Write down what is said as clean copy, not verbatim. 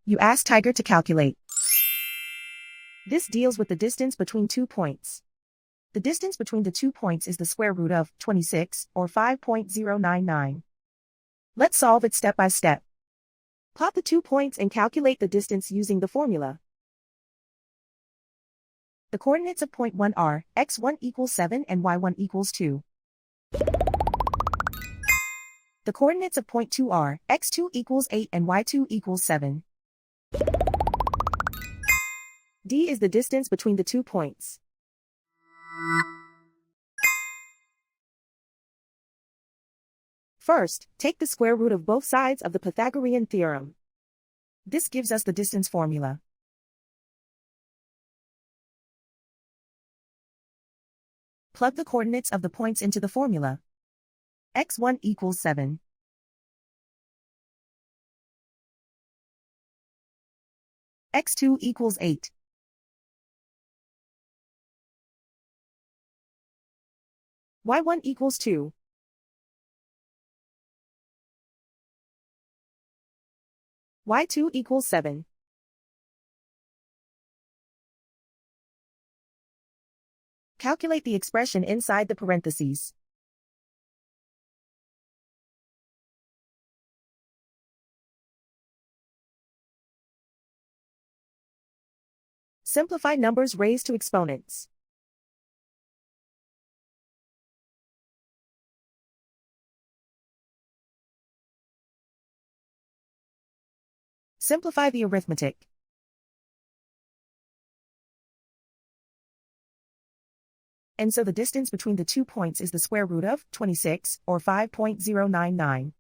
You ask Tiger to calculate. This deals with the distance between 2 points. The distance between the 2 points is the square root of 26, or 5.099. Let's solve it step by step. Plot the 2 points and calculate the distance using the formula. The coordinates of point 1 are x1 equals 7 and y1 equals 2. The coordinates of point 2 are x2 equals 8 and y2 equals 7. D is the distance between the 2 points. First, take the square root of both sides of the Pythagorean theorem. This gives us the distance formula. Plug the coordinates of the points into the formula. x1 equals 7. x2 equals 8. y1 equals 2. y2 equals 7. Calculate the expression inside the parentheses. Simplify numbers raised to exponents. Simplify the arithmetic. And so the distance between the 2 points is the square root of 26, or 5.099.